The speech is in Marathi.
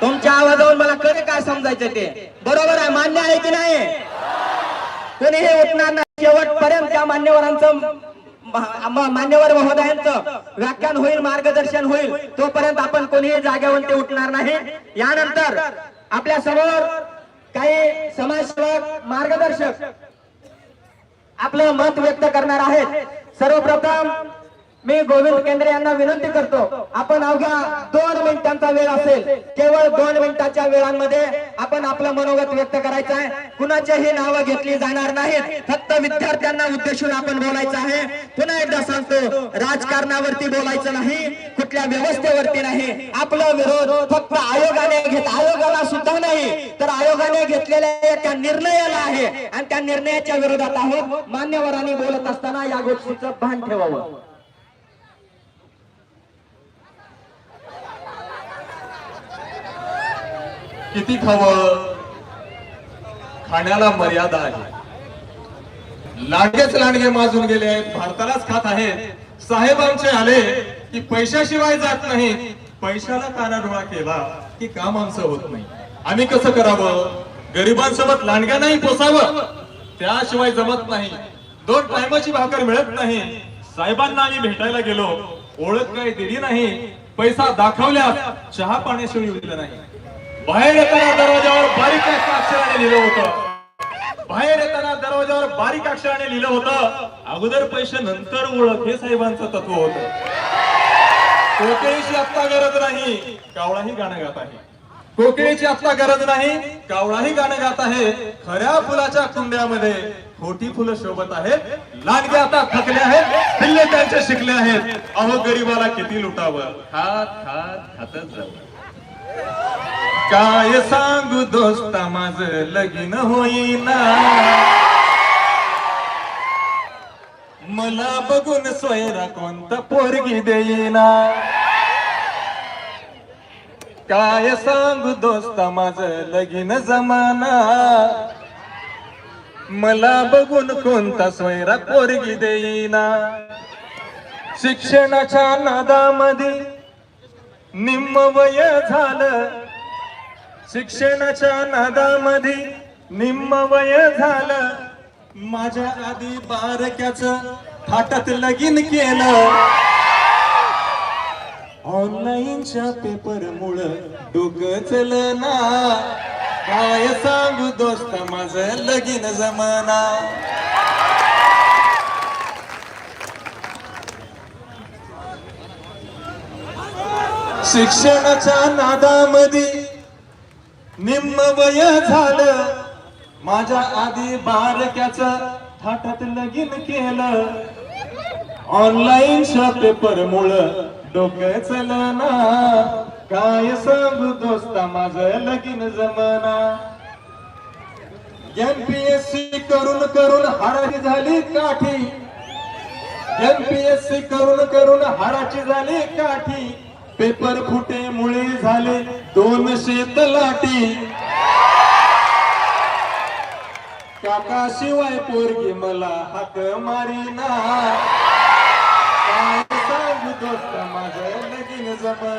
तुमच्या आवाजावर मला कधी काय समजायचं ते बरोबर आहे, मान्य आहे की नाही? कोणीही उठणार नाही शेवटपर्यंत त्या मान्यवरांचं मान्यवर महोदयांचं व्याख्यान होईल, मार्गदर्शन होईल, तोपर्यंत आपण कोणीही जागेवरती उठणार नाही। यानंतर आपल्या समोर काही समाजसेवक मार्गदर्शक आपलं मत व्यक्त करणार आहेत। सर्वप्रथम मी गोविंद केंद्रे यांना विनंती करतो, आपण अवघ्या 2 मिनिटांचा वेळ असेल, केवळ 2 मिनिटाच्या वेळांमध्ये आपण आपलं मनोगत व्यक्त करायचं आहे। कुणाचेही नावं घेतली जाणार नाहीत, फक्त विद्यार्थ्यांना उद्देशून आपण बोलायचं आहे। पुन्हा एकदा सांगतो, राजकारणावरती बोलायचं नाही, कुठल्या व्यवस्थेवरती नाही। आपला विरोध फक्त आयोगाने आयोगाला सुद्धा नाही तर आयोगाने घेतलेल्या एका निर्णयाला आहे आणि त्या निर्णयाच्या विरोधात आहोत। मान्यवरांनी बोलत असताना या गोष्टीचं भान ठेवावं। किती खावं, खाण्याला मर्यादा आहे। लांडगेच लांडगे माजून गेले आहेत, भारतालाच खात आहेत। साहेब आमचे आले की पैशाशिवाय जात नाही, पैशाला कानाडोळा केला की काम आमचं होत नाही। आम्ही कसं करावं? गरिबांसोबत लांडग्यांनाही पोसावं, त्याशिवाय जमत नाही। 2 टायमाची भाकर मिळत नाही। साहेबांना आम्ही भेटायला गेलो, ओळख काही दिली नाही, पैसा दाखवल्या चहा पाण्याशिवाय दिलं नाही। बाहेर येताना दरवाजावर बारीक अक्षराने लिहिलं होतं, बाहेर येताना दरवाजावर बारीक अक्षराने लिहिलं होतं, अगोदर पैसे नंतर ओळख, हे साहेबांचं तत्व होतं। कोकिळीची आत्ता गरज नाही, कावळाही गाणं गात आहे। कोकिळीची आत्ता गरज नाही, कावळाही गाणं गात आहे। खऱ्या फुलाच्या कुंड्यामध्ये खोटी फुलं शोभत आहेत। लांडगे आता थकले आहेत, पिल्ले त्यांचे शिकले आहेत। अहो गरीबाला किती लुटावं, खात खात खातच जावं। काय सांगू दोस्ता, माझं लगीन होईना, मला बघून सोयरा कोणता पोरगी देईना। काय सांगू दोस्ता, माझं लगीन जमाना, मला बघून कोणता सोयरा पोरगी देईना। शिक्षणाच्या नादामध्ये निम्म वय झालं, शिक्षणाच्या नादामध्ये निम्म वय झालं, माझ्या आधी बारक्याचं थाटात लगीन केलं। ऑनलाईनच्या पेपर मुळे डोकं चलना, काय सांगू दोस्ता, माझं लगीन जमाना। शिक्षणाच्या नादामध्ये निम्म वय झालं, माझ्या आधी बारक्याचं थाटात लगीन केलं। ऑनलाईनच्या पेपर मुळे डोकं चलना, काय सांगू दोस्ता, माझं लगीन जमाना। MPSC करून करून हाराची झाली काठी, MPSC करून करून हाराची झाली काठी, पेपर फुटे मुळे झाले 200 तलाठी। काका शिवाय पोरगी मला हाक मारीना, काय सांगू दोस्ता, माझं लगीन जमाना।